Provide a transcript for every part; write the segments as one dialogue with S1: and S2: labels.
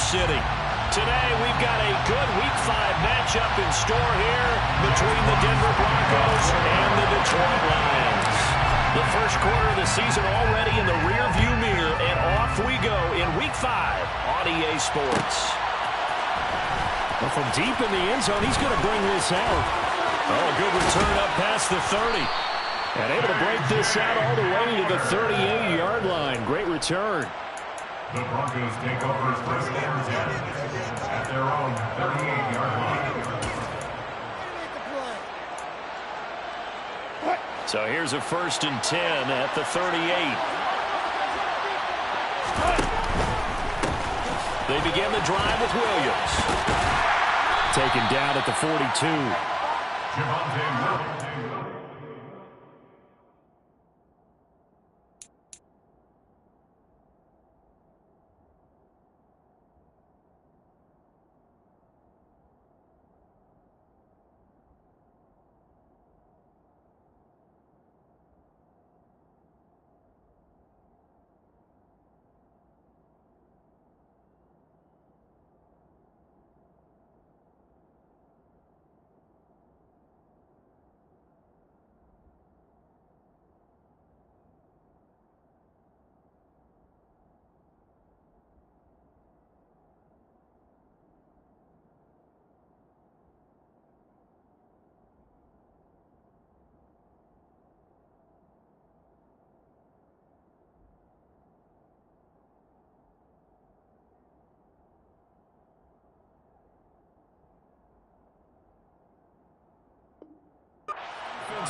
S1: City. Today, we've got a good Week 5 matchup in store here between the Denver Broncos and the Detroit Lions. The first quarter of the season already in the rearview mirror, and off we go in Week 5 on EA Sports. Well, from deep in the end zone, he's going to bring this out. Oh, a good return up past the 30. And able to break this out all the way to the 38-yard line. Great return.
S2: The Broncos take over first and 10 at their own 38-yard line.
S1: So here's a first and 10 at the 38. They begin the drive with Williams. Taken down at the 42.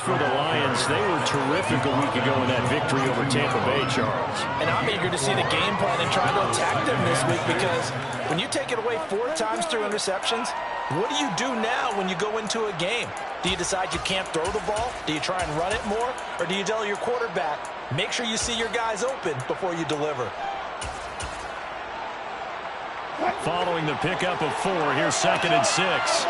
S1: For the Lions, they were terrific a week ago in that victory over Tampa Bay, Charles.
S3: And I'm eager to see the game plan and try to attack them this week, because when you take it away 4 times through interceptions, what do you do now when you go into a game? Do you decide you can't throw the ball? Do you try and run it more? Or do you tell your quarterback, make sure you see your guys open before you deliver?
S1: Following the pickup of 4, here's 2nd and 6.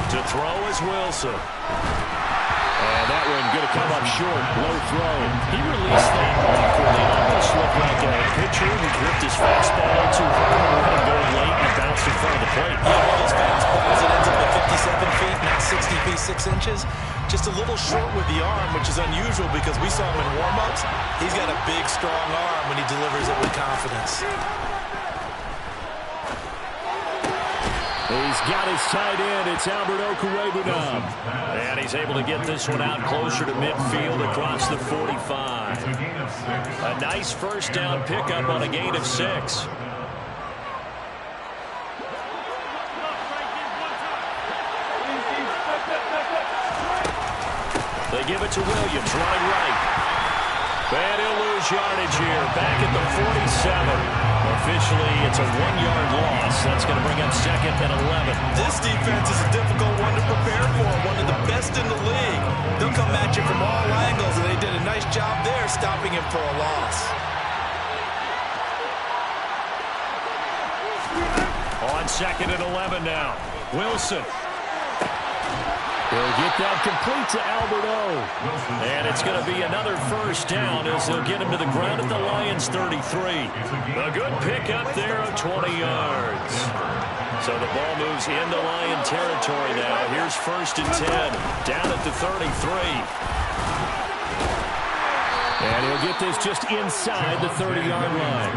S1: To throw is Wilson. And that one going to come up short. Low throw. He released that awkwardly. It almost looked like a pitcher who gripped his fastball too hard and going late and bounced in front of the plate.
S3: Yeah, one of those fastballs that ends up at 57 feet, not 60 feet, 6 inches. Just a little short with the arm, which is unusual because we saw him in warm-ups. He's got a big, strong arm when he delivers it with confidence.
S1: He's got his tight end. It's Albert Okwuegbunam. And he's able to get this one out closer to midfield across the 45. A nice first down pickup on a gain of 6. They give it to Williams, running right. And he'll lose yardage here. Back at the 47. Officially, it's a 1-yard loss. That's going to bring up 2nd and 11.
S3: This defense is a difficult one to prepare for. One of the best in the league. They'll come at you from all angles, and they did a nice job there stopping him for a loss.
S1: On 2nd and 11 now. Wilson. He'll get that complete to Albert O. And it's going to be another first down as they'll get him to the ground at the Lions' 33. A good pickup there of 20 yards. So the ball moves into Lion territory now. Here's 1st and 10, down at the 33. And he'll get this just inside the 30-yard line.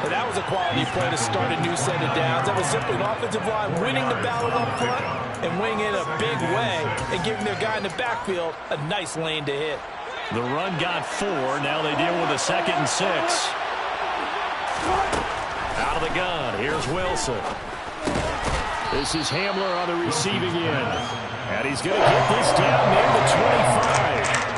S3: But that was a quality play to start a new set of downs. That was simply an offensive line winning the battle up front and winning it a big way and giving their guy in the backfield a nice lane to hit.
S1: The run got 4. Now they deal with a 2nd and 6. Out of the gun. Here's Wilson. This is Hamler on the receiving end. And he's going to get this down near the 25.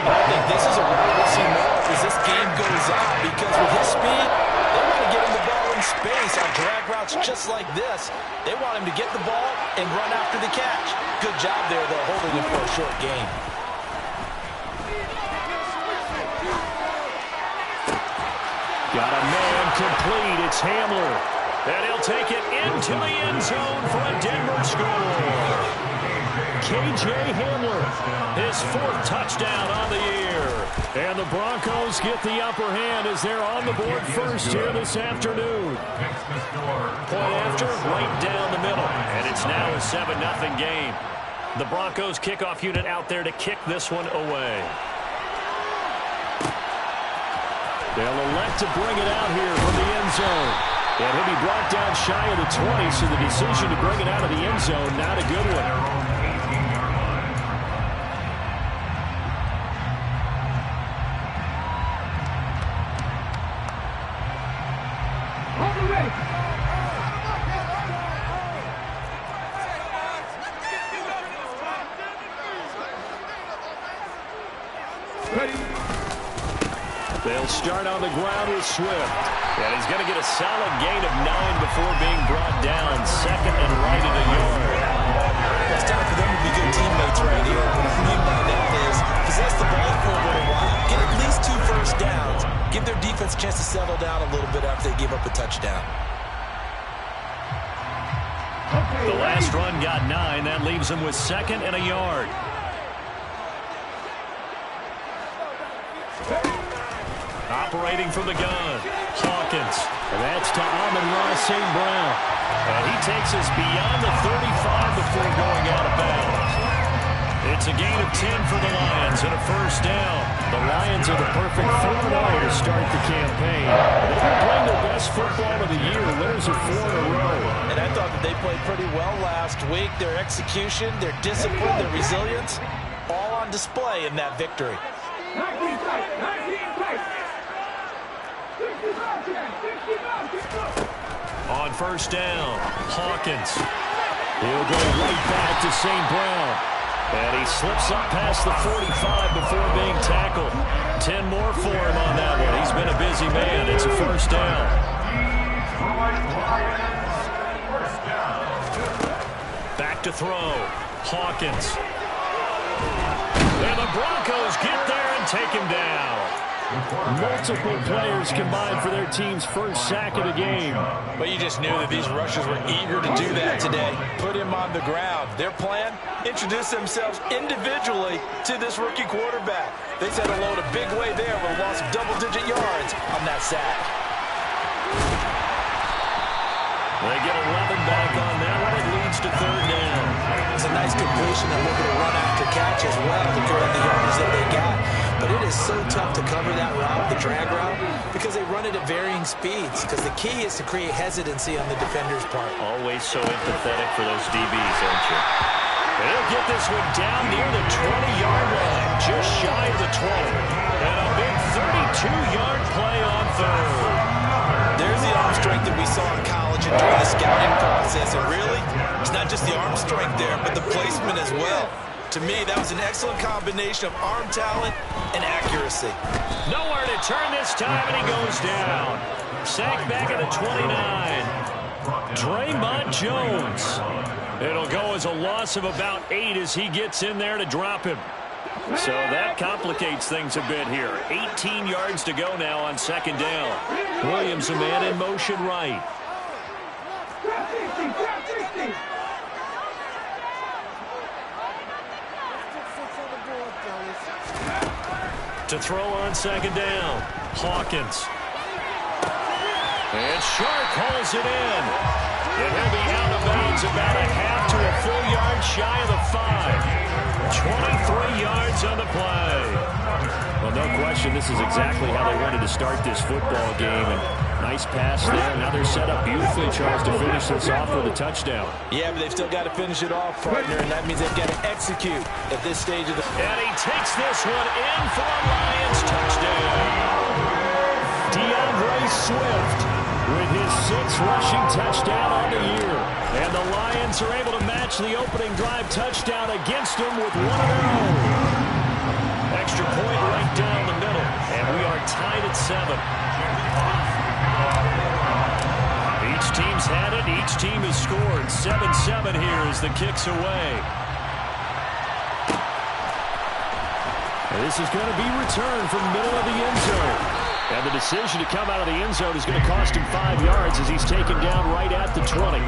S3: I think this is a route we'll see more as this game goes on, because with his speed, they want to get him the ball in space on drag routes just like this. They want him to get the ball and run after the catch. Good job there, though, holding him for a short gain.
S1: Got a man complete. It's Hamler. And he'll take it into the end zone for a Denver score. K.J. Hamler, his 4th touchdown on the year. And the Broncos get the upper hand as they're on the board first here this afternoon. Point after, right down the middle. And it's now a 7-0 game. The Broncos kickoff unit out there to kick this one away. They'll elect to bring it out here from the end zone. And he'll be brought down shy of the 20, so the decision to bring it out of the end zone, not a good one. They'll start on the ground with Swift. And he's going to get a solid gain of 9 before being brought down. 2nd and right at a yard.
S3: It's time for them to be good teammates right here. What I mean by that is possess the ball for a little while. Get at least 2 first downs. Give their defense a chance to settle down a little bit after they give up a touchdown.
S1: The last run got 9. That leaves him with 2nd and a yard. Operating from the gun, Hawkins. And that's to Amon-Ra St. Brown. And he takes us beyond the 35 before going out of bounds. It's a gain of 10 for the Lions and a first down. The Lions are the perfect 4-0 to start the campaign. They've been playing their best football of the year. Winners of 4 in a row.
S3: And I thought that they played pretty well last week. Their execution, their discipline, their resilience, all on display in that victory.
S1: On first down, Hawkins. He'll go right back to St. Brown. And he slips up past the 45 before being tackled. 10 more for him on that one. He's been a busy man. It's a first down. Back to throw. Hawkins. And the Broncos get there and take him down. Multiple players combined for their team's first sack of the game.
S3: But you just knew that these rushers were eager to do that today. Put him on the ground. Their plan, introduce themselves individually to this rookie quarterback. They set a load a big way there with a loss of double-digit yards on that sack.
S1: They get 11 back on that one. It leads to 3rd down.
S3: It's a nice completion and a little bit of run after catch as well to go at the yards that they got. But it is so tough to cover that route, the drag route, because they run it at varying speeds. Because the key is to create hesitancy on the defender's part.
S1: Always so empathetic for those DBs, aren't you? They'll get this one down near the 20-yard line, just shy of the 20. And a big 32-yard play on 3rd.
S3: There's the arm strength that we saw in college and during the scouting process. And really, it's not just the arm strength there, but the placement as well. To me, that was an excellent combination of arm talent and accuracy.
S1: Nowhere to turn this time, and he goes down. Sacked back at the 29. Draymond Jones. It'll go as a loss of about 8 as he gets in there to drop him. So that complicates things a bit here. 18 yards to go now on 2nd down. Williams, a man in motion right. To throw on 2nd down, Hawkins. And Shark hauls it in. And he'll be out of bounds about a half to a full yard shy of the 5. 23 yards on the play. Well, no question, this is exactly how they wanted to start this football game. And nice pass there. Now they're set up beautifully, Charles, to finish this off with a touchdown.
S3: Yeah, but they've still got to finish it off, partner, and that means they've got to execute at this stage of the...
S1: And he takes this one in for a Lions touchdown. DeAndre Swift with his 6th rushing touchdown on the year. And the Lions are able to match the opening drive touchdown against them with 1 of their own. Extra point right down the middle. And we are tied at 7. Each team's had it. Each team has scored. 7-7 here as the kick's away. And this is going to be returned from the middle of the end zone. And the decision to come out of the end zone is going to cost him 5 yards as he's taken down right at the 20.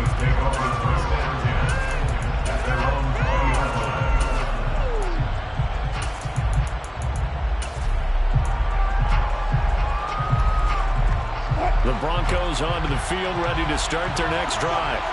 S1: The Broncos onto the field, ready to start their next drive.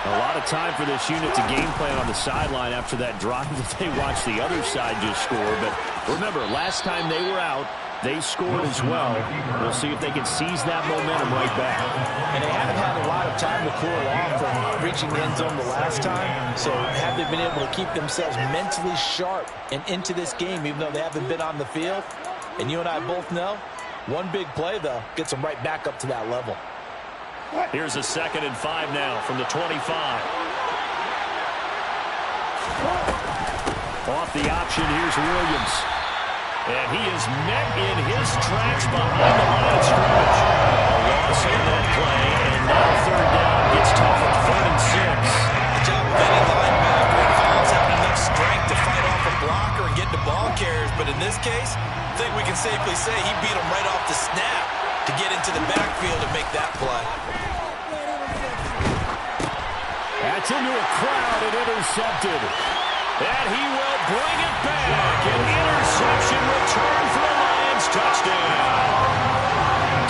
S1: A lot of time for this unit to game plan on the sideline after that drive that they watched the other side just score. But remember, last time they were out, they scored as well. We'll see if they can seize that momentum right back.
S3: And they haven't had a lot of time to cool off from reaching the end zone the last time. So have they been able to keep themselves mentally sharp and into this game, even though they haven't been on the field? And you and I both know, one big play, though, gets them right back up to that level.
S1: Here's a 2nd and 5 now from the 25. Off the option, here's Williams. And he is met in his tracks behind the line of scrimmage. A loss in that play, and now 3rd down. Gets tough at 3rd and 6.
S3: The job of any linebacker involves having enough strength to fight off a blocker and get the ball carriers. But in this case, I think we can safely say he beat him right off the snap to get into the backfield and make that play.
S1: That's into a crowd and intercepted. And he will bring it back. An interception return for the Lions. Touchdown.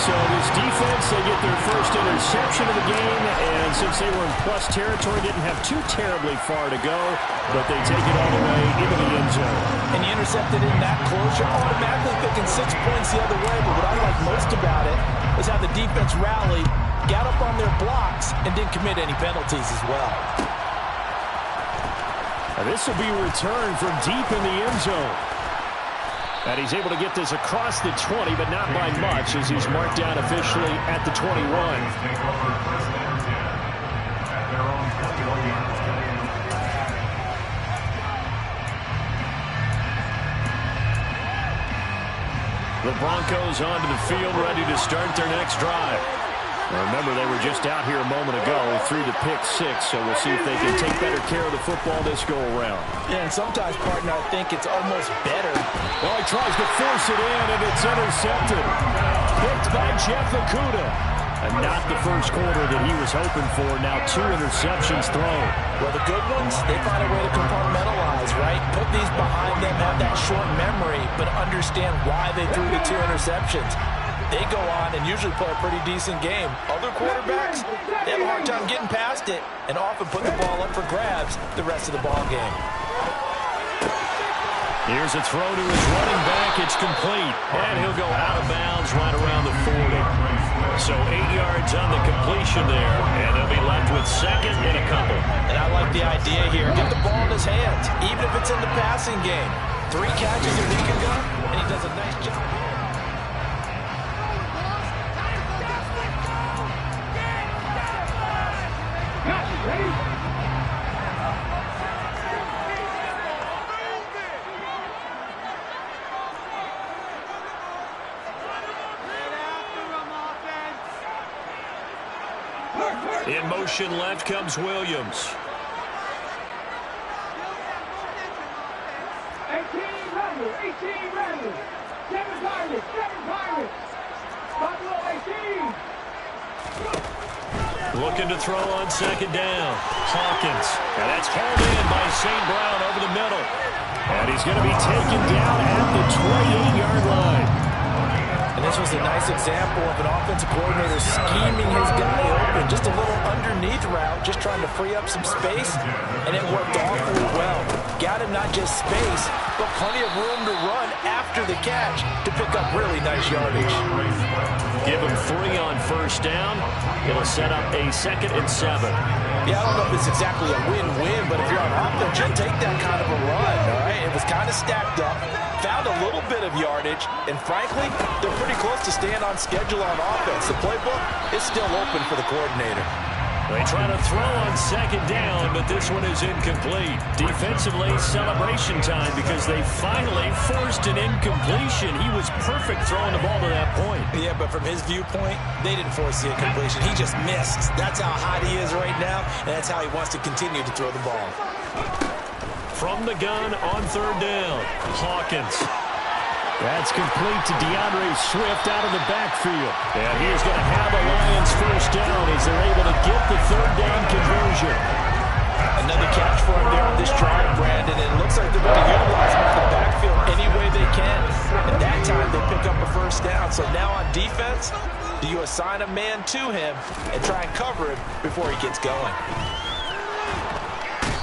S1: So this defense, they get their first interception of the game. And since they were in plus territory, didn't have too terribly far to go. But they take it all the way into the end zone.
S3: And he intercepted in that close. You're automatically picking 6 points the other way. But what I like most about it is how the defense rallied, got up on their blocks, and didn't commit any penalties as well.
S1: And this will be returned from deep in the end zone. And he's able to get this across the 20, but not by much, as he's marked down officially at the 21. The Broncos onto the field, ready to start their next drive. Now remember, they were just out here a moment ago, threw the pick 6, so we'll see if they can take better care of the football this go-around.
S3: Yeah, and sometimes, partner, I think it's almost better.
S1: Well, he tries to force it in, and it's intercepted. Picked by Jeff Okudah. And not the first quarter that he was hoping for. Now 2 interceptions thrown.
S3: Well, the good ones, they find a way to compartmentalize, right? Put these behind them, have that short memory, but understand why they threw the 2 interceptions. They go on and usually play a pretty decent game. Other quarterbacks, they have a hard time getting past it and often put the ball up for grabs the rest of the ball game.
S1: Here's a throw to his running back. It's complete. And he'll go out of bounds right around the 40. So 8 yards on the completion there. And they'll be left with 2nd and a couple.
S3: And I like the idea here. Get the ball in his hands, even if it's in the passing game. 3 catches a week ago, and he does a nice job here.
S1: In motion left comes Williams.
S4: 18 ready. 7 Pirates. Buffalo 18.
S1: Looking to throw on 2nd down. Hawkins. And that's hauled in by St. Brown over the middle. And he's going to be taken down at the 28-yard line.
S3: And this was a nice example of an offensive coordinator scheming his guy open. Just a little underneath route, just trying to free up some space, and it worked awfully well. Got him not just space, but plenty of room to run after the catch to pick up really nice yardage.
S1: Give him 3 on 1st down. It'll set up a 2nd and 7.
S3: Yeah, I don't know if it's exactly a win-win, but if you're on offense, you'll take that kind of a run, all right? It was kind of stacked up, found a little bit of yardage, and frankly, they're pretty close to staying on schedule on offense. The playbook is still open for the coordinator.
S1: They try to throw on 2nd down, but this one is incomplete. Defensively, celebration time because they finally forced an incompletion. He was perfect throwing the ball to that point.
S3: Yeah, but from his viewpoint, they didn't force the incompletion. He just missed. That's how hot he is right now, and that's how he wants to continue to throw the ball.
S1: From the gun on 3rd down, Hawkins. That's complete to DeAndre Swift out of the backfield. And he's going to have a Lions 1st down as they're able to get the 3rd down conversion.
S3: Another catch for him there on this drive, Brandon, and it looks like they're going to utilize him out of the backfield any way they can. And that time they pick up a first down. So now on defense, do you assign a man to him and try and cover him before he gets going?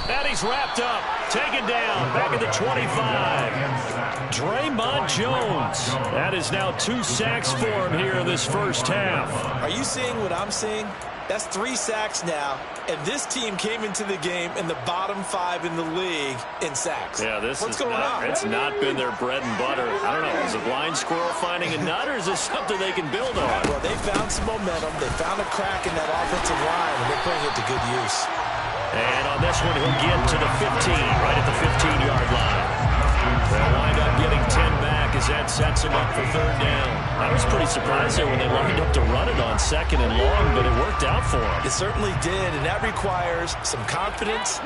S1: And he's wrapped up, taken down, back at the 25. Draymond Jones. That is now 2 sacks for him here in this first half.
S3: Are you seeing what I'm seeing? That's 3 sacks now, and this team came into the game in the bottom 5 in the league in sacks.
S1: Yeah,
S3: What's going on?
S1: It's not been their bread and butter. I don't know, is a blind squirrel finding a nut, or is this something they can build on?
S3: Well, they found some momentum. They found a crack in that offensive line, and they're putting it to good use.
S1: And on this one, he'll get to the 15, right at the 15-yard line. They'll wind up getting 10 back as that sets him up for third down. I was pretty surprised there when they lined up to run it on 2nd and long, but it worked out for them.
S3: It certainly did, and that requires some confidence,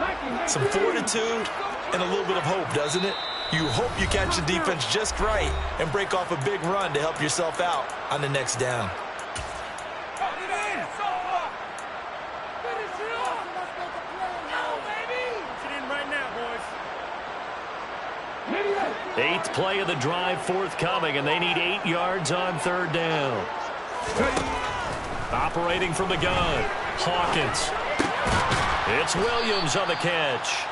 S3: some fortitude, and a little bit of hope, doesn't it? You hope you catch the defense just right and break off a big run to help yourself out on the next down.
S1: Eighth play of the drive forthcoming, and they need 8 yards on third down. Operating from the gun, Hawkins. It's Williams on the catch.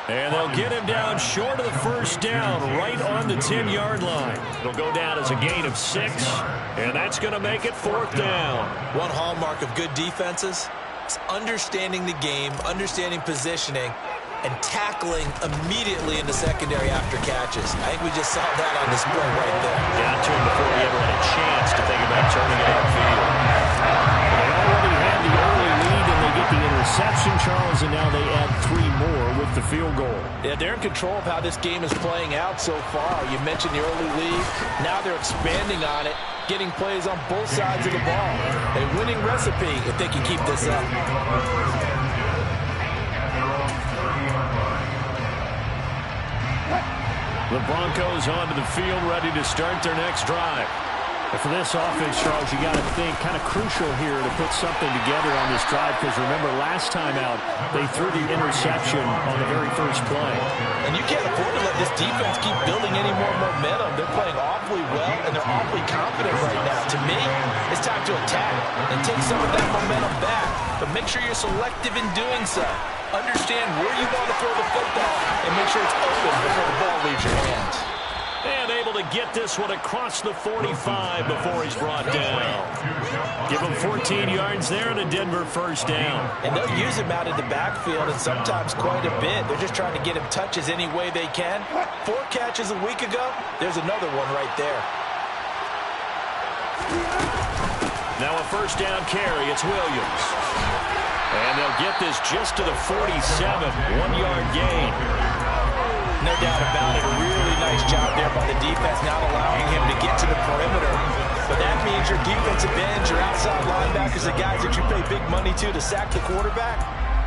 S1: And they'll get him down short of the first down, right on the 10-yard line. It'll go down as a gain of 6, and that's going to make it 4th down.
S3: One hallmark of good defenses is understanding the game, understanding positioning, and tackling immediately in the secondary after catches. I think we just saw that on display right there.
S1: Got to him before he ever had a chance to think about turning it upfield. They already had the early lead, and they get the interception, Charles, and now they add 3 more with the field goal.
S3: Yeah, they're in control of how this game is playing out so far. You mentioned the early lead. Now they're expanding on it, getting plays on both sides of the ball. A winning recipe if they can keep this up.
S1: The Broncos onto the field, ready to start their next drive. And for this offense, Charles, you got to think kind of crucial here to put something together on this drive, because remember, last time out, they threw the interception on the very first play.
S3: And you can't afford to let this defense keep building any more momentum. They're playing awfully well, and they're awfully confident right now. To me, it's time to attack and take some of that momentum back. But make sure you're selective in doing so. Understand where you want to throw the football and make sure it's open before the ball leaves your hands.
S1: And able to get this one across the 45 before he's brought down. Give him 14 yards there and a Denver first down.
S3: And they'll use him out of the backfield, and sometimes quite a bit. They're just trying to get him touches any way they can. 4 catches a week ago, there's another one right there.
S1: Now a first down carry, it's Williams. And they'll get this just to the 47, 1-yard gain.
S3: No doubt about it. A really nice job there by the defense, not allowing him to get to the perimeter. But that means your defensive ends, your outside linebackers, the guys that you pay big money to sack the quarterback,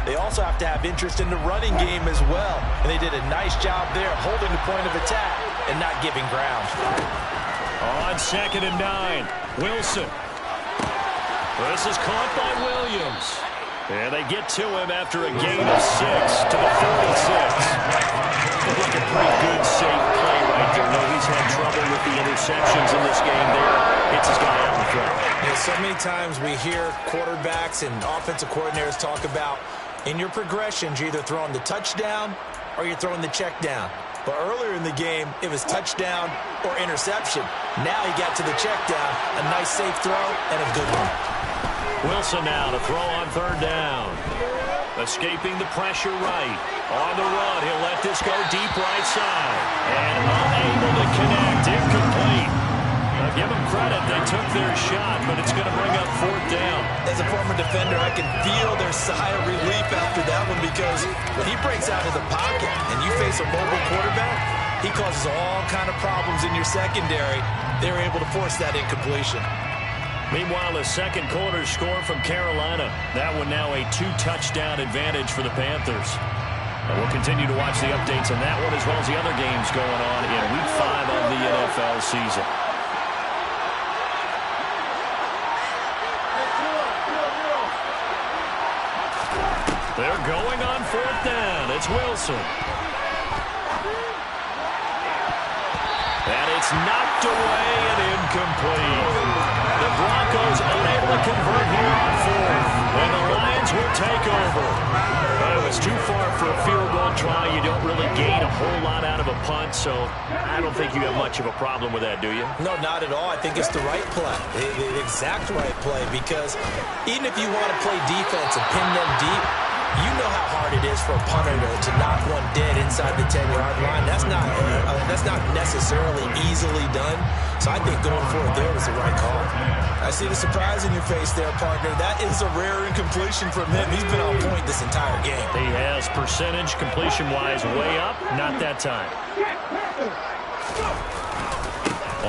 S3: they also have to have interest in the running game as well. And they did a nice job there holding the point of attack and not giving ground.
S1: On 2nd and 9, Wilson. This is caught by Williams. And they get to him after a gain of 6 to the 46. Looked like a pretty good, safe play right there. No, he's had trouble with the interceptions in this game there. Hits his guy out in front.
S3: You know, so many times we hear quarterbacks and offensive coordinators talk about in your progressions, you're either throwing the touchdown or you're throwing the check down. But earlier in the game, it was touchdown or interception. Now he got to the check down, a nice safe throw, and a good one.
S1: Wilson now to throw on third down. Escaping the pressure right. On the run, he'll let this go deep right side. And unable to connect. Incomplete. Now give them credit. They took their shot, but it's going to bring up 4th down.
S3: As a former defender, I can feel their sigh of relief after that one, because when he breaks out of the pocket and you face a mobile quarterback, he causes all kind of problems in your secondary. They were able to force that incompletion.
S1: Meanwhile, the second quarter score from Carolina. That one now a 2-touchdown advantage for the Panthers. And we'll continue to watch the updates on that one as well as the other games going on in Week 5 of the NFL season. They're going on 4th down. It's Wilson. And it's knocked away and incomplete. The Broncos unable to convert here on fourth. And the Lions will take over. It was too far for a field goal try. You don't really gain a whole lot out of a punt, so I don't think you have much of a problem with that, do you?
S3: No, not at all. I think it's the right play, the exact right play, because even if you want to play defense and pin them deep, you know how hard it is for a punter to knock one dead inside the 10-yard line. That's not necessarily easily done. So I think going for it there was the right call. I see the surprise in your face there, partner. That is a rare incompletion from him. He's been on point this entire game.
S1: He has percentage completion-wise way up. Not that time.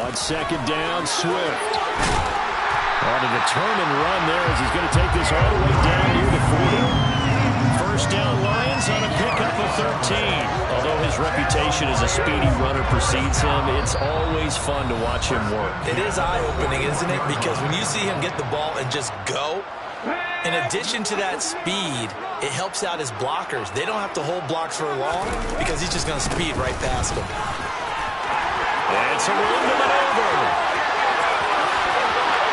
S1: On second down, Swift. On a determined run there as he's going to take this all the way down near the 40. First down, Lions on a pickup of 13. Although his reputation as a speedy runner precedes him, it's always fun to watch him work.
S3: It is eye-opening, isn't it? Because when you see him get the ball and just go, in addition to that speed, it helps out his blockers. They don't have to hold blocks for long because he's just going to speed right past them.
S1: It's a room to maneuver.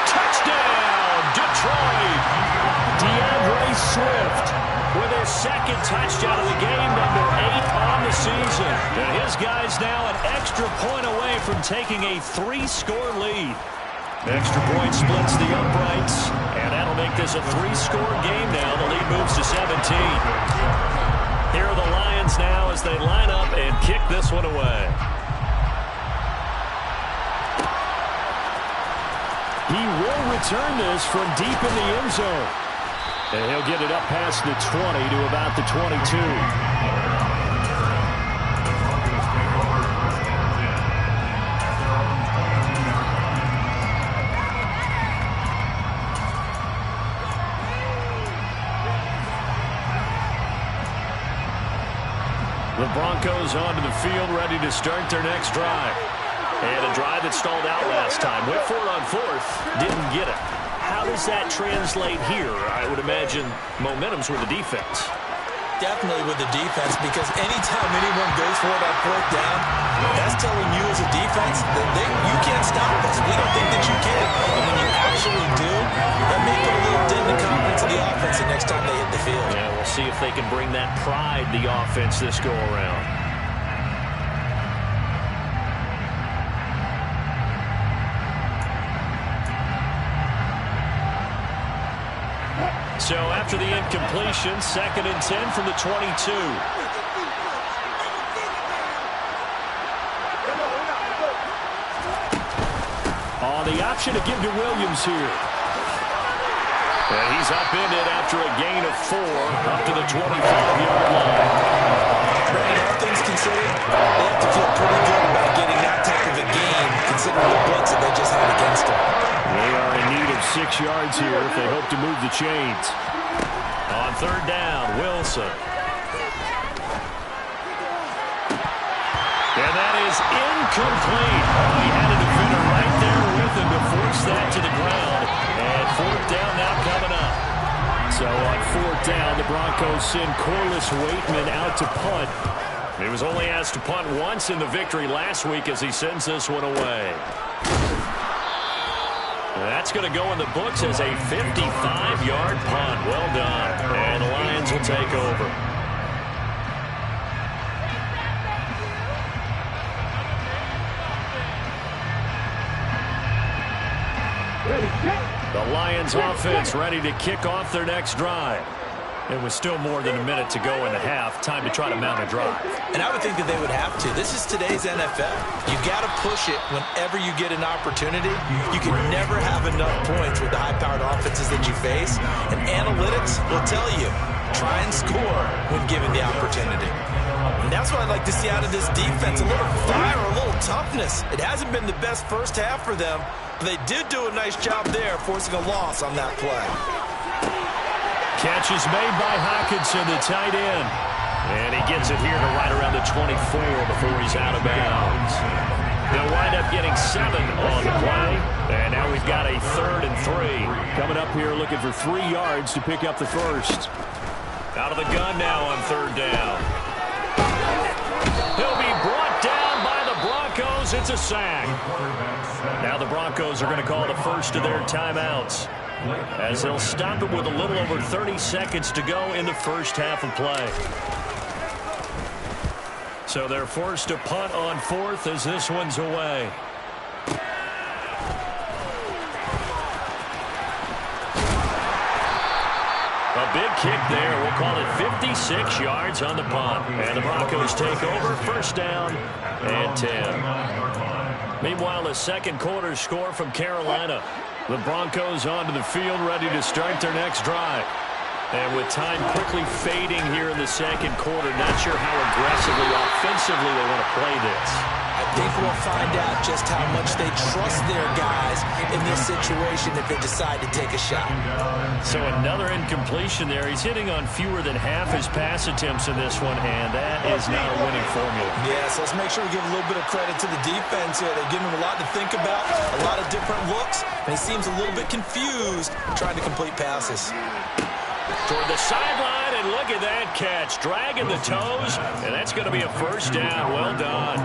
S1: Touchdown, Detroit. DeAndre Swift with his second touchdown of the game, number 8 on the season. And his guys now an extra point away from taking a 3-score lead. Extra point splits the uprights, and that'll make this a 3-score game now. The lead moves to 17. Here are the Lions now as they line up and kick this one away. He will return this from deep in the end zone. And he'll get it up past the 20 to about the 22. The Broncos onto the field, ready to start their next drive. And a drive that stalled out last time. Went for it on fourth, didn't get it. How does that translate here? I would imagine momentum's with the defense.
S3: Definitely with the defense, because anytime anyone goes for it on fourth down, that's telling you as a defense that you can't stop us. We don't think that you can. And when you actually do, that may put a little dent in the confidence of the offense the next time they hit the field.
S1: Yeah, we'll see if they can bring that pride, the offense, this go around. So after the incompletion, 2nd and 10 from the 22. On the option to give to Williams here. And he's upended after a gain of 4 up to the 25-yard line.
S3: Brandon, all things considered, they have to feel pretty good about getting that type of a gain, considering the blitz that they just had against them.
S1: They are in need of 6 yards here if they hope to move the chains. On third down, Wilson. And that is incomplete. Oh, he had a defender right there with him to force that to the ground. And fourth down now coming up. So on fourth down, the Broncos send Corliss Waitman out to punt. He was only asked to punt once in the victory last week as he sends this one away. That's going to go in the books as a 55-yard punt. Well done. And the Lions will take over. The Lions offense ready to kick off their next drive. It was still more than a minute to go in the half. Time to try to mount a drive.
S3: And I would think that they would have to. This is today's NFL. You got to push it whenever you get an opportunity. You can never have enough points with the high-powered offenses that you face. And analytics will tell you, try and score when given the opportunity. And that's what I'd like to see out of this defense. A little fire, a little toughness. It hasn't been the best first half for them, but they did do a nice job there, forcing a loss on that play.
S1: Catch is made by Hockenson, the tight end. And he gets it here to right around the 24 before he's out of bounds. They'll wind up getting 7 on the play. And now we've got a 3rd and 3. Coming up here looking for 3 yards to pick up the first. Out of the gun now on third down. He'll be brought down by the Broncos. It's a sack. Now the Broncos are going to call the first of their timeouts, as they'll stop it with a little over 30 seconds to go in the first half of play. So they're forced to punt on fourth as this one's away. A big kick there. We'll call it 56 yards on the punt. And the Broncos take over, first down and 10. Meanwhile, the second quarter score from Carolina. The Broncos onto the field, ready to start their next drive. And with time quickly fading here in the second quarter, not sure how aggressively, offensively they want to play this.
S3: I think we'll find out just how much they trust their guys in this situation if they decide to take a shot.
S1: So another incompletion there. He's hitting on fewer than half his pass attempts in this one, and that is not a winning formula.
S3: Yes, let's make sure we give a little bit of credit to the defense here. They're giving him a lot to think about, a lot of different looks, and he seems a little bit confused trying to complete passes.
S1: Toward the sideline, and look at that catch. Dragging the toes, and that's going to be a first down. Well done.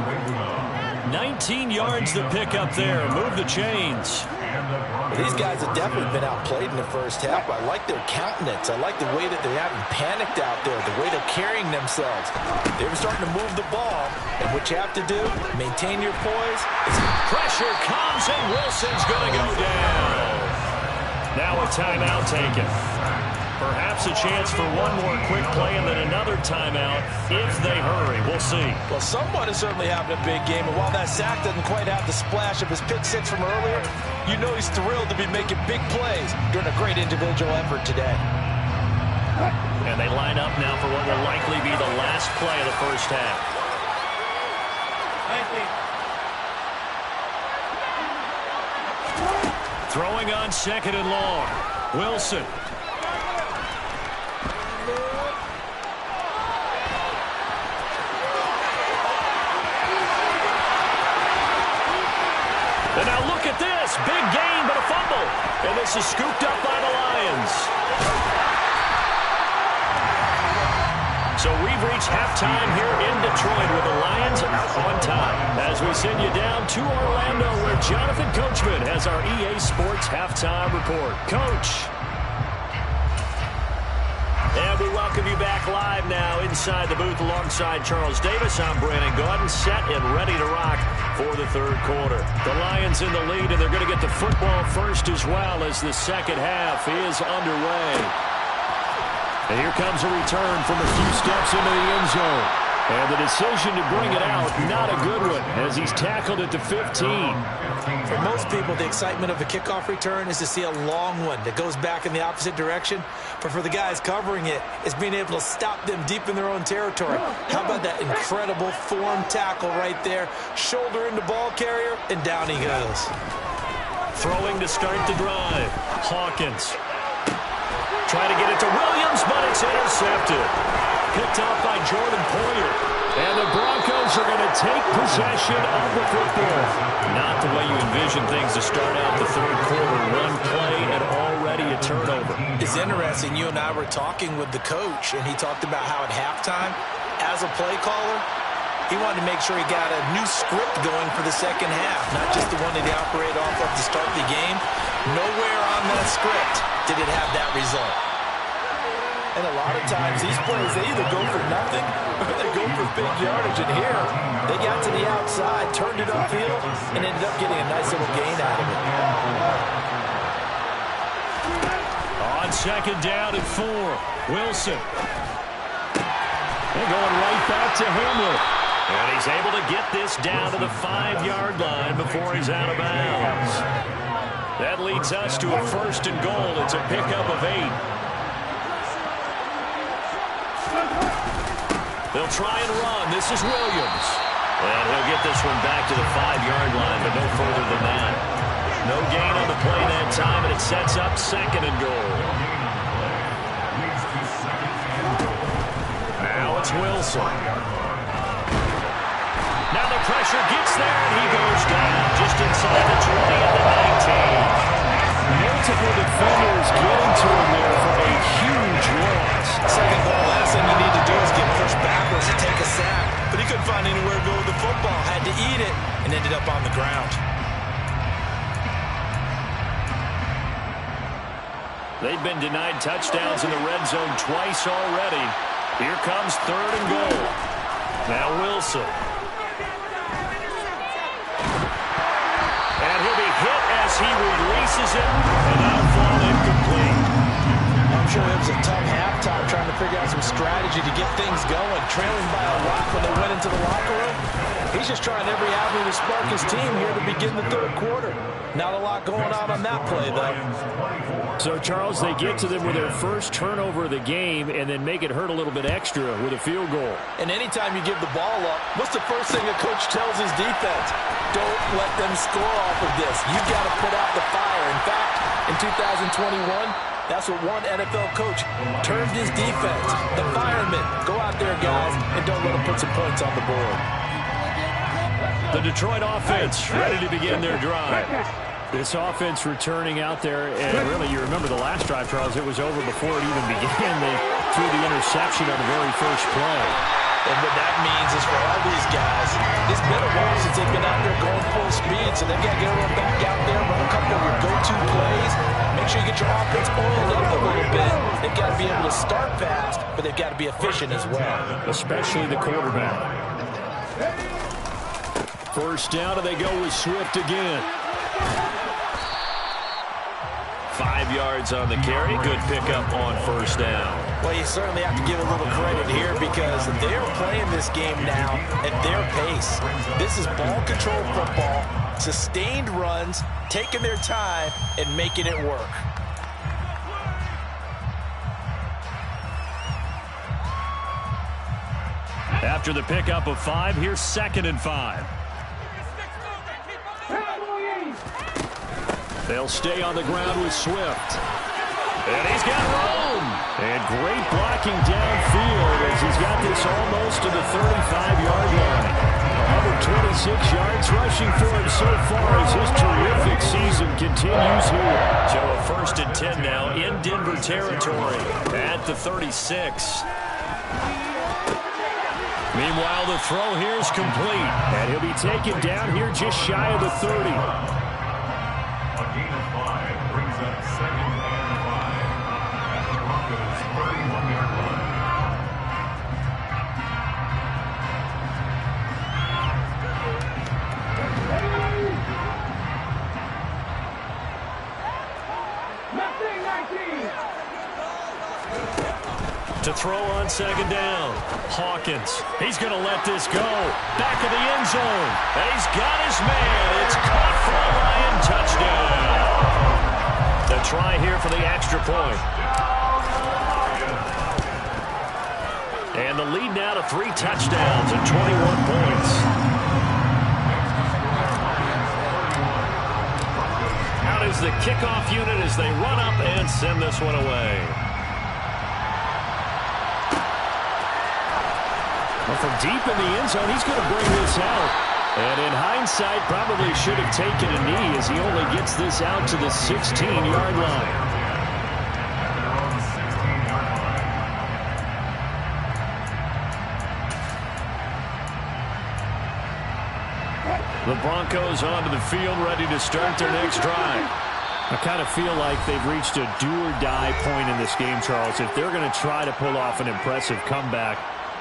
S1: 19 yards to pick up there. Move the chains.
S3: Well, these guys have definitely been outplayed in the first half. I like their countenance. I like the way that they haven't panicked out there, the way they're carrying themselves. They were starting to move the ball, and what you have to do, maintain your poise.
S1: Pressure comes, and Wilson's going to go down. Now a timeout taken. Perhaps a chance for one more quick play and then another timeout if they hurry. We'll see.
S3: Well, someone is certainly having a big game, and while that sack doesn't quite have the splash of his pick six from earlier, you know he's thrilled to be making big plays during a great individual effort today.
S1: And they line up now for what will likely be the last play of the first half. Throwing on second and long. Wilson. And now look at this. Big gain, but a fumble. And this is scooped up by the Lions. So we've reached halftime here in Detroit with the Lions out on top. As we send you down to Orlando, where Jonathan Coachman has our EA Sports halftime report. Coach. And we welcome you back live now inside the booth alongside Charles Davis. I'm Brandon Gordon, set and ready to rock for the third quarter. The Lions in the lead, and they're going to get the football first as well as the second half is underway. And here comes a return from a few steps into the end zone. And the decision to bring it out, not a good one, as he's tackled at the 15.
S3: For most people, the excitement of a kickoff return is to see a long one that goes back in the opposite direction. But for the guys covering it, it's being able to stop them deep in their own territory. How about that incredible form tackle right there? Shoulder into ball carrier, and down he goes.
S1: Throwing to start the drive. Hawkins. Trying to get it to Williams, but it's intercepted. Picked off by Jordan Poyer. And the Broncos are going to take possession of the football. Not the way you envision things to start out the third quarter. One play and already a turnover.
S3: It's interesting. You and I were talking with the coach, and he talked about how at halftime, as a play caller, he wanted to make sure he got a new script going for the second half, not just the one that he operated off of to start the game. Nowhere on that script did it have that result. And a lot of times, these plays, they either go for nothing or they go for big yardage. And here, they got to the outside, turned it upfield, and ended up getting a nice little gain out of it.
S1: On second down and 4, Wilson. They're going right back to Hamlet. And he's able to get this down to the 5-yard line before he's out of bounds. That leads us to a first and goal. It's a pickup of 8. They'll try and run. This is Williams. And he'll get this one back to the 5-yard line, but no further than that. No gain on the play that time, and it sets up second and goal. Now it's Wilson. Now the pressure gets there, and he goes down just inside the 20 at the 19. Multiple defenders getting to him there for a huge loss.
S3: Second ball find anywhere to go with the football. Had to eat it and ended up on the ground.
S1: They've been denied touchdowns in the red zone twice already. Here comes 3rd and goal. Now Wilson. And he'll be hit as he releases it, and that'll fall incomplete.
S3: I'm sure it was a tough halftime trying to figure out some strategy to get things going. Trailing by a lot when they went into the locker room. He's just trying every avenue to spark his team here to begin the 3rd quarter. Not a lot going on that play, though.
S1: So, Charles, they get to them with their first turnover of the game and then make it hurt a little bit extra with a field goal.
S3: And anytime you give the ball up, what's the first thing a coach tells his defense? Don't let them score off of this. You've got to put out the fire. In fact, in 2021, that's what one NFL coach termed his defense. The firemen. Go out there, guys, and don't let them put some points on the board.
S1: The Detroit offense ready to begin their drive. This offense returning out there, and really, you remember the last drive, Charles, it was over before it even began. They threw the interception on the very first play.
S3: And what that means is for all these guys, it's been a while since they've been out there going full speed, so they've got to get everyone back out there, run a couple of your go-to plays, make sure you get your offense oiled up a little bit. They've got to be able to start fast, but they've got to be efficient as well.
S1: Especially the quarterback. First down, and they go with Swift again. 5 yards on the carry. Good pickup on first down.
S3: Well, you certainly have to give a little credit here because they're playing this game now at their pace. This is ball control football, sustained runs, taking their time, and making it work.
S1: After the pickup of 5, here's 2nd and 5. They'll stay on the ground with Swift. And he's got room. And great blocking downfield as he's got this almost to the 35-yard line. 126 yards rushing for him so far as his terrific season continues here. So a 1st and 10 now in Denver territory at the 36. Meanwhile, the throw here is complete. And he'll be taken down here just shy of the 30.
S2: A gain of 5 brings up 2nd and 5 at the Broncos' 31-yard line.
S1: To throw on 2nd down. Hawkins. He's going to let this go. Back of the end zone. And he's got his man. It's caught for a Lion touchdown. The try here for the extra point. And the lead now to 3 touchdowns and 21 points. Out is the kickoff unit as they run up and send this one away. From deep in the end zone, he's going to bring this out. And in hindsight, probably should have taken a knee as he only gets this out to the 16-yard line. The Broncos onto the field, ready to start their next drive. I kind of feel like they've reached a do-or-die point in this game, Charles. If they're going to try to pull off an impressive comeback,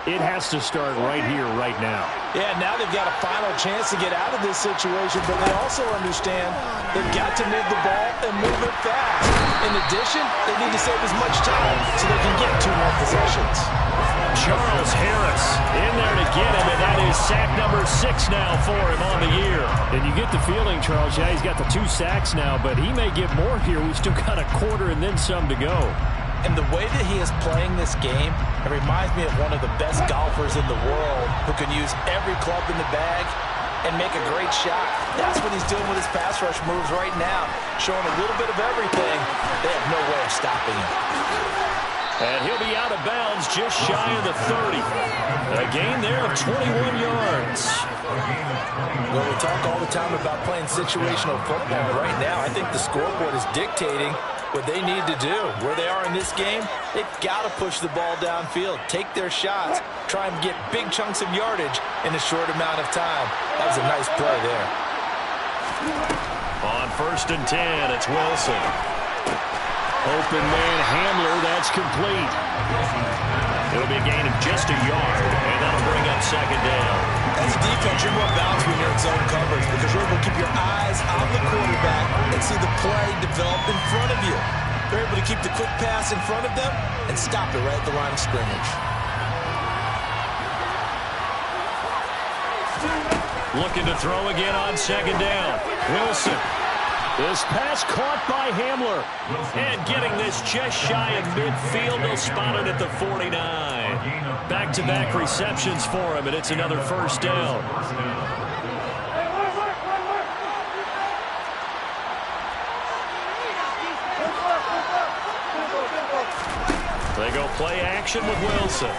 S1: it has to start right here, right now.
S3: Yeah, now they've got a final chance to get out of this situation, but they also understand they've got to move the ball and move it fast. In addition, they need to save as much time so they can get 2 more possessions.
S1: Charles Harris in there to get him, and that is sack number 6 now for him on the year. And you get the feeling, Charles, yeah, he's got the 2 sacks now, but he may get more here. We've still got a quarter and then some to go.
S3: And the way that he is playing this game, it reminds me of one of the best golfers in the world who can use every club in the bag and make a great shot. That's what he's doing with his pass rush moves right now, showing a little bit of everything. They have no way of stopping him.
S1: And he'll be out of bounds just shy of the 30. A gain there of 21 yards.
S3: Well, we talk all the time about playing situational football. Right now, I think the scoreboard is dictating what they need to do. Where they are in this game, they've got to push the ball downfield, take their shots, try and get big chunks of yardage in a short amount of time. That was a nice play there.
S1: On 1st and 10, it's Wilson. Open man Hamler, that's complete. It'll be a gain of just a yard, and that'll bring up 2nd down.
S3: As a defense, you're more balanced when you're in zone coverage because you're able to keep your eyes on the quarterback and see the play develop in front of you. You're able to keep the quick pass in front of them and stop it right at the line of scrimmage.
S1: Looking to throw again on 2nd down. Wilson. This pass caught by Hamler. And getting this just shy of midfield. They'll spot it at the 49. Back-to-back receptions for him, and it's another 1st down. They go play action with Wilson.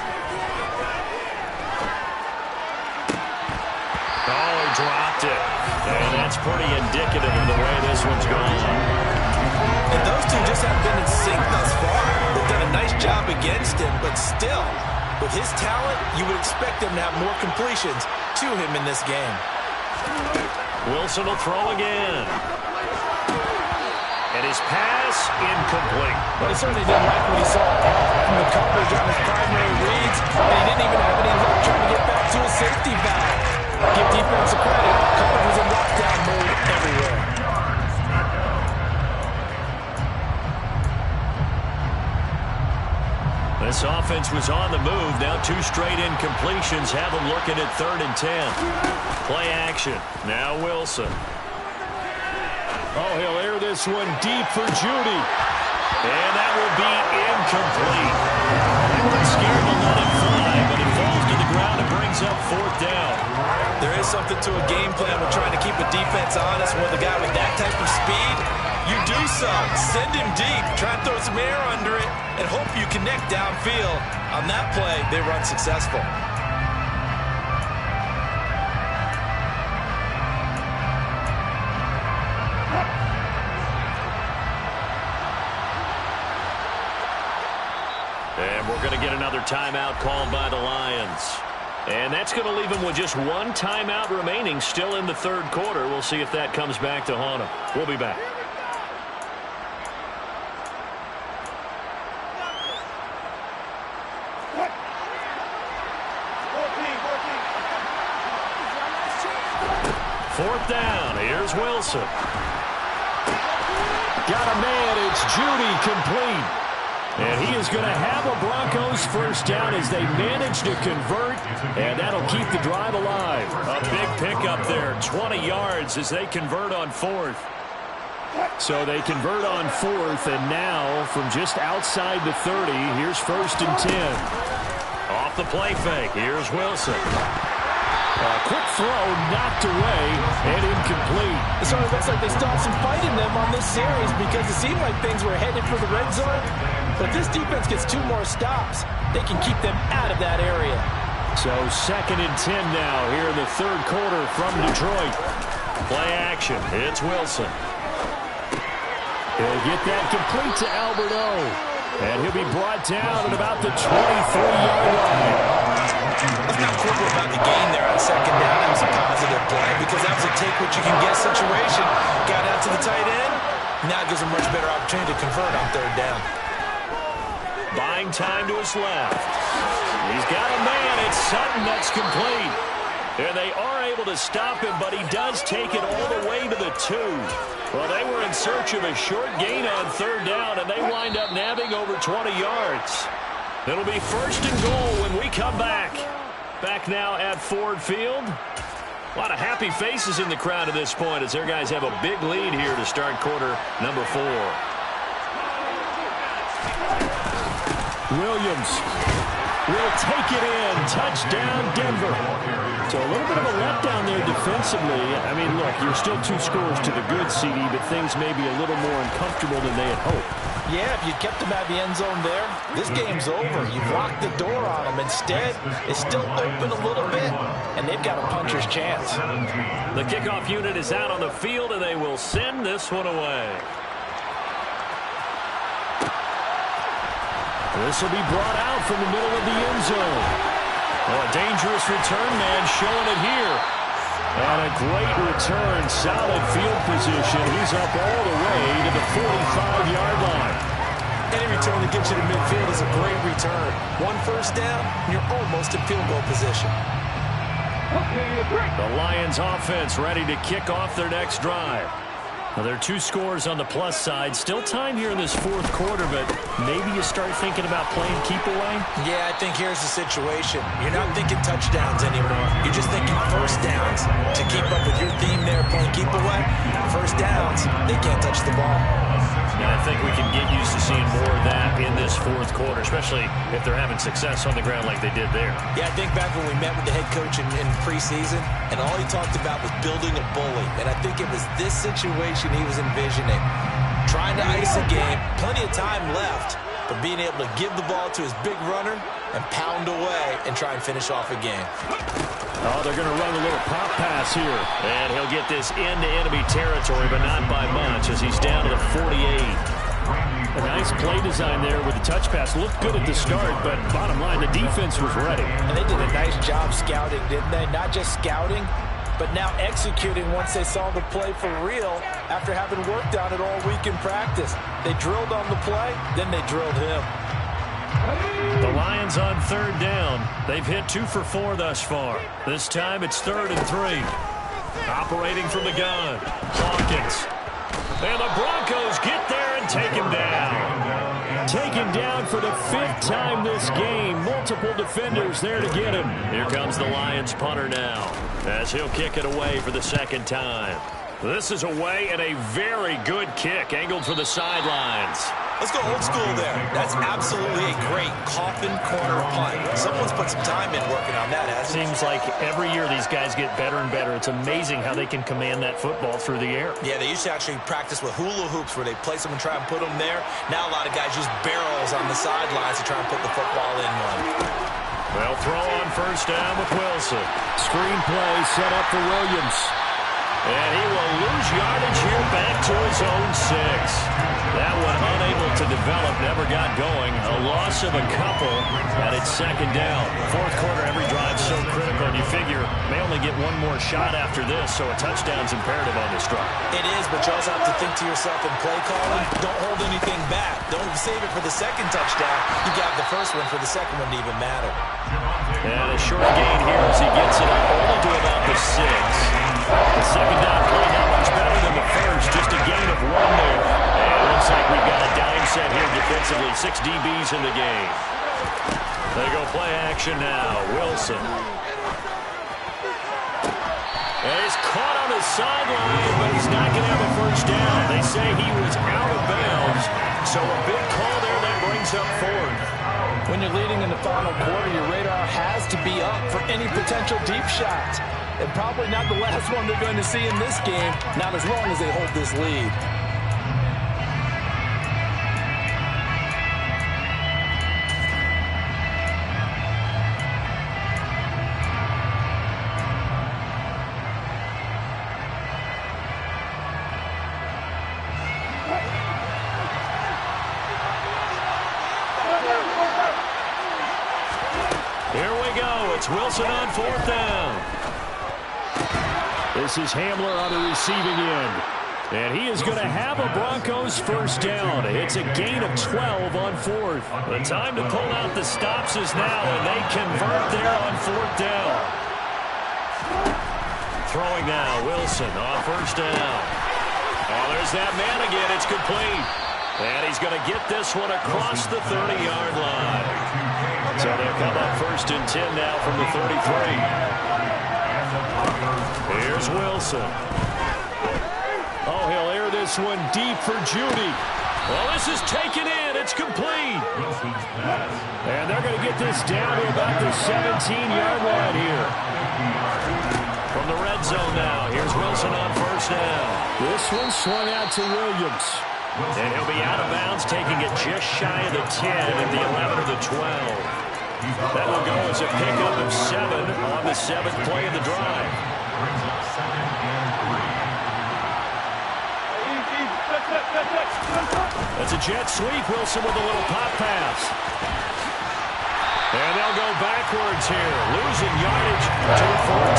S1: Oh, he dropped it. And that's pretty indicative of the way this one's going.
S3: And those two just haven't been in sync thus far. They've done a nice job against him, but still, with his talent, you would expect them to have more completions to him in this game.
S1: Wilson will throw again. And his pass incomplete.
S3: But he certainly didn't like what he saw from the coverage on his primary reads, and he didn't even have any luck trying to get back to his safety valve. Give defense credit. Coverage was in lockdown mode everywhere.
S1: This offense was on the move. Now 2 straight incompletions have them looking at 3rd and 10. Play action. Now Wilson. Oh, he'll air this one deep for Judy. And that will be incomplete. They weren't scared to let it fly, but it falls to the ground and brings up 4th down.
S3: There is something to a game plan with trying to keep a defense honest. With a guy with that type of speed, you do so. Send him deep. Try and throw some air under it and hope you connect downfield. On that play, they run successful.
S1: And we're going to get another timeout called by the Lions. And that's going to leave them with just 1 timeout remaining still in the 3rd quarter. We'll see if that comes back to haunt them. We'll be back. Fourth down. Here's Wilson. Got a man. It's Judy complete. And he is going to have a Broncos 1st down as they manage to convert, and that'll keep the drive alive. A big pickup there, 20 yards as they convert on 4th. So they convert on 4th, and now from just outside the 30, here's 1st and 10. Off the play fake, here's Wilson. A quick throw knocked away and incomplete.
S3: It sort of looks like they still have some fight in them on this series because it seemed like things were headed for the red zone. But if this defense gets 2 more stops, they can keep them out of that area.
S1: So 2nd and 10 now here in the 3rd quarter from Detroit. Play action. It's Wilson. He'll get that complete to Alberto. And he'll be brought down at about the 23-yard line.
S3: Let's not quibble about the gain there on 2nd down. That was a positive play because that was a take-what-you-can-get situation. Got out to the tight end. Now it gives him a much better opportunity to convert on 3rd down.
S1: Buying time to his left. He's got a man. It's Sutton that's complete. And they are able to stop him, but he does take it all the way to the 2. Well, they were in search of a short gain on 3rd down, and they wind up nabbing over 20 yards. It'll be 1st and goal when we come back. Back now at Ford Field. A lot of happy faces in the crowd at this point as their guys have a big lead here to start quarter number 4. Williams will take it in. Touchdown, Denver. So a little bit of a letdown there defensively. I mean, look, you're still 2 scores to the good, CD, but things may be a little more uncomfortable than they had hoped.
S3: Yeah, if you kept them at the end zone there, this game's over. You've locked the door on them. Instead, it's still open a little bit, and they've got a puncher's chance.
S1: The kickoff unit is out on the field, and they will send this one away. This will be brought out from the middle of the end zone. Oh, a dangerous return man showing it here. And a great return, solid field position. He's up all the way to the 45-yard line.
S3: Any return that gets you to midfield is a great return. One first down, and you're almost in field goal position.
S1: The Lions offense ready to kick off their next drive. Well, there are 2 scores on the plus side. Still time here in this fourth quarter, but maybe you start thinking about playing keep away?
S3: Yeah, I think here's the situation. You're not thinking touchdowns anymore. You're just thinking first downs. To keep up with your theme there, playing keep away, first downs, they can't touch the ball.
S1: And I think we can get used to seeing more of that in this fourth quarter, especially if they're having success on the ground like they did there.
S3: Yeah, I think back when we met with the head coach in preseason, and all he talked about was building a bully. And I think it was this situation he was envisioning. Trying to ice a game, plenty of time left, but being able to give the ball to his big runner and pound away and try and finish off a game.
S1: Oh, they're going to run a little pop pass here. And he'll get this into enemy territory, but not by much as he's down to the 48. A nice play design there with the touch pass. Looked good at the start, but bottom line, the defense was ready.
S3: And they did a nice job scouting, didn't they? Not just scouting, but now executing once they saw the play for real after having worked on it all week in practice. They drilled on the play, then they drilled him.
S1: The Lions on third down. They've hit 2 for 4 thus far. This time it's 3rd and 3. Operating from the gun, Hawkins. And the Broncos get there and take him down. Taken down for the 5th time this game. Multiple defenders there to get him. Here comes the Lions punter now as he'll kick it away for the 2nd time. This is away and a very good kick angled for the sidelines.
S3: Let's go old school there. That's absolutely a great coffin corner punt. Someone's put some time in working on that, hasn't it?
S1: Seems like every year these guys get better and better. It's amazing how they can command that football through the air.
S3: Yeah, they used to actually practice with hula hoops where they place them and try and put them there. Now a lot of guys use barrels on the sidelines to try and put the football in one.
S1: Well, throw on first down with Wilson. Screen play set up for Williams. And he will lose yardage here back to his own 6. That one unable to develop, never got going. A loss of a couple, and it's 2nd down. Fourth quarter, every drive's so critical, and you figure may only get one more shot after this, so a touchdown's imperative on this drive.
S3: It is, but you also have to think to yourself in play calling, don't hold anything back. Don't save it for the 2nd touchdown. You got the first one for the 2nd one to even matter.
S1: And a short gain here as he gets it up only to about the 6. The 2nd down play not much better than the first, just a gain of 1 there. And it looks like we've got a dime set here defensively, 6 DBs in the game. They go play action now, Wilson. And he's caught on the sideline, but he's not going to have a first down. They say he was out of bounds, so a big call there that brings up 4th.
S3: When you're leading in the final quarter, your radar has to be up for any potential deep shots. And probably not the last one they're going to see in this game, not as long as they hold this lead.
S1: Here we go. It's Wilson on 4th down. This is Hamler on the receiving end. And he is going to have a Broncos first down. It's a gain of 12 on 4th. The time to pull out the stops is now, and they convert there on 4th down. Throwing now, Wilson on first down. Oh, there's that man again. It's complete. And he's going to get this one across the 30-yard line. So they'll come up 1st and 10 now from the 33. Here's Wilson. Oh, he'll air this one deep for Judy. Well, this is taken in. It's complete. And they're going to get this down to about the 17-yard line here. From the red zone now, here's Wilson on first down.
S5: This one swung out to Williams.
S1: And he'll be out of bounds, taking it just shy of the 10 and the 11 of the 12. That will go as a pickup of 7 on the 7th play of the drive.
S2: Brings up 2nd and 3.
S1: That's a jet sweep. Wilson with a little pop pass. And they'll go backwards here, losing yardage to 14.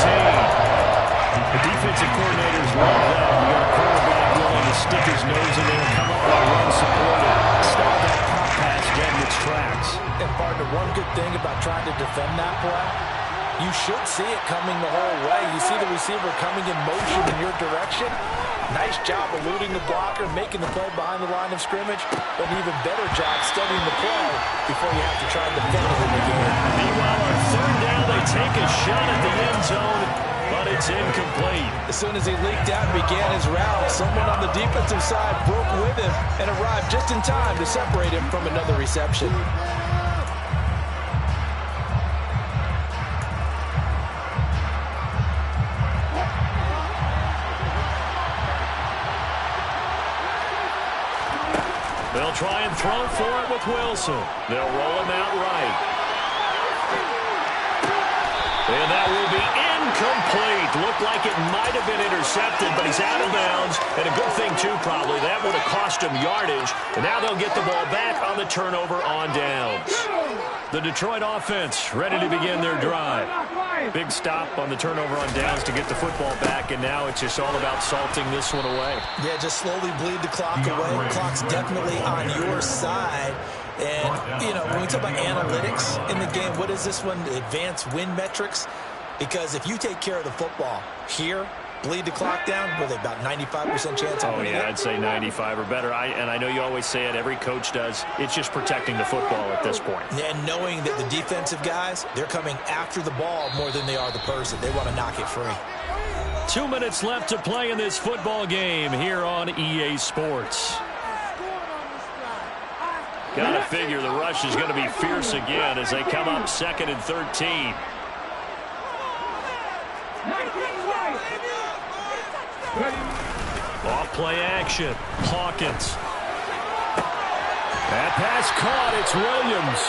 S1: The defensive coordinators love that. You got a quarterback willing to stick his nose in there and come up with a run supported. Stop that pop pass dead in its tracks.
S3: And partner, one good thing about trying to defend that play, you should see it coming the whole way. You see the receiver coming in motion in your direction. Nice job eluding the blocker, making the play behind the line of scrimmage, but an even better job studying the play before you have to try and defend it in the game.
S1: Meanwhile, on 3rd down, they take a shot at the end zone, but it's incomplete.
S3: As soon as he leaked out and began his route, someone on the defensive side broke with him and arrived just in time to separate him from another reception.
S1: They'll try and throw for it with Wilson. They'll roll him out right. And that will be incomplete. Looked like it might have been intercepted, but he's out of bounds. And a good thing, too, probably. That would have cost him yardage. And now they'll get the ball back on the turnover on downs. The Detroit offense ready to begin their drive. Big stop on the turnover on downs to get the football back, and now it's just all about salting this one away.
S3: Yeah, just slowly bleed the clock away. Clock's definitely on your side. And, you know, when we talk about analytics in the game, what is this one? Advanced win metrics? Because if you take care of the football here, bleed the clock down, with about 95% chance of winning.
S1: Oh, yeah, I'd say 95 or better. And I know you always say it, every coach does. It's just protecting the football at this point.
S3: And knowing that the defensive guys, they're coming after the ball more than they are the person. They want to knock it free.
S1: 2 minutes left to play in this football game here on EA Sports. Got to figure the rush is going to be fierce again as they come up 2nd and 13. Off play action. Hawkins. That pass caught. It's Williams.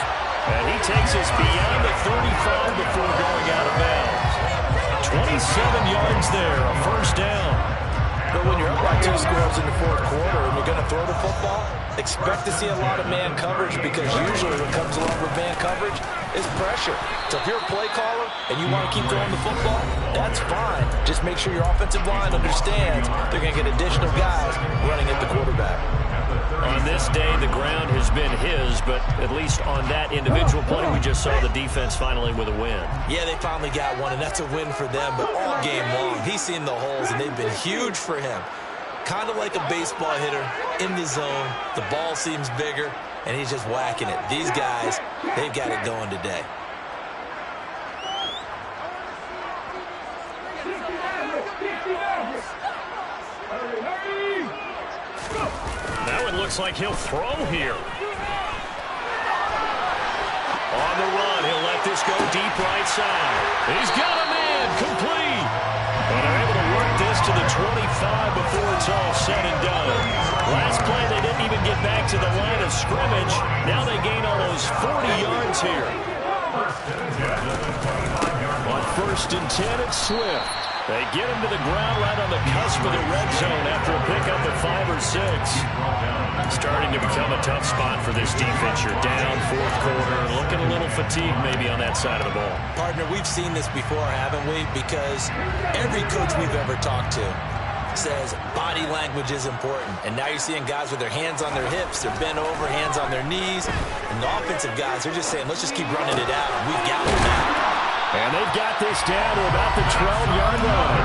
S1: And he takes us beyond the 35 before going out of bounds. 27 yards there. A 1st down.
S3: But when you're up by 2 scores in the 4th quarter and you're going to throw the football, expect to see a lot of man coverage, because usually what comes along with man coverage is pressure. So if you're a play caller and you want to keep throwing the football, that's fine. Just make sure your offensive line understands they're going to get additional guys running at the quarterback.
S1: On this day, the ground has been his, but at least on that individual play, we just saw the defense finally with a win.
S3: Yeah, they finally got one, and that's a win for them. But all game long, he's seen the holes, and they've been huge for him. Kind of like a baseball hitter in the zone. The ball seems bigger, and he's just whacking it. These guys, they've got it going today.
S1: Now it looks like he'll throw here. On the run, he'll let this go deep right side. He's got a man, complete. And they're able to work this to the 25 before it's all said and done. Last play, they didn't even get back to the line of scrimmage. Now they gain almost 40 yards here. On 1st and 10, it's Swift. They get him to the ground right on the cusp of the red zone after a pickup of 5 or 6. Starting to become a tough spot for this defense. You're down 4th quarter, looking a little fatigued maybe on that side of the ball.
S3: Partner, we've seen this before, haven't we? Because every coach we've ever talked to says body language is important. And now you're seeing guys with their hands on their hips, they're bent over, hands on their knees. And the offensive guys, they're just saying, let's just keep running it out. We've got them now.
S1: And they've got this down to about the 12-yard line.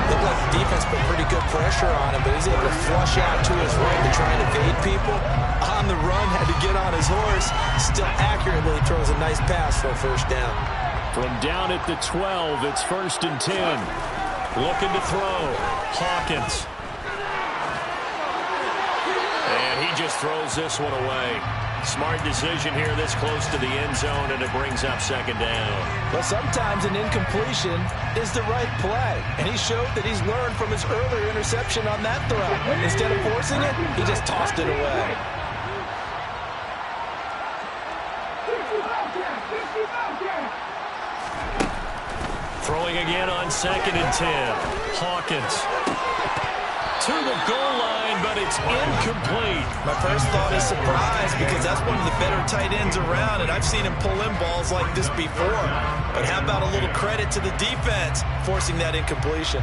S3: Looked like the defense put pretty good pressure on him, but he's able to flush out to his right to try and evade people. On the run, had to get on his horse. Still accurately throws a nice pass for a 1st down.
S1: From down at the 12, it's 1st and 10. Looking to throw. Hawkins. And he just throws this one away. Smart decision here this close to the end zone, and it brings up second down.
S3: But sometimes an incompletion is the right play, and he showed that he's learned from his earlier interception on that throw. Instead of forcing it, he just tossed it away.
S1: Throwing again on 2nd and 10. Hawkins to the goal line, but it's incomplete.
S3: My first thought is surprise, because that's one of the better tight ends around, and I've seen him pull in balls like this before. But how about a little credit to the defense forcing that incompletion?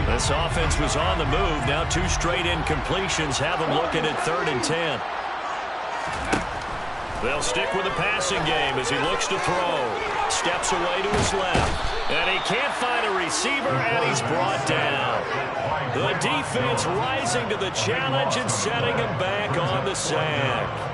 S1: This offense was on the move. Now 2 straight incompletions have them looking at 3rd and 10. They'll stick with the passing game as he looks to throw. Steps away to his left. And he can't find a receiver, and he's brought down. The defense rising to the challenge and setting him back on the sack.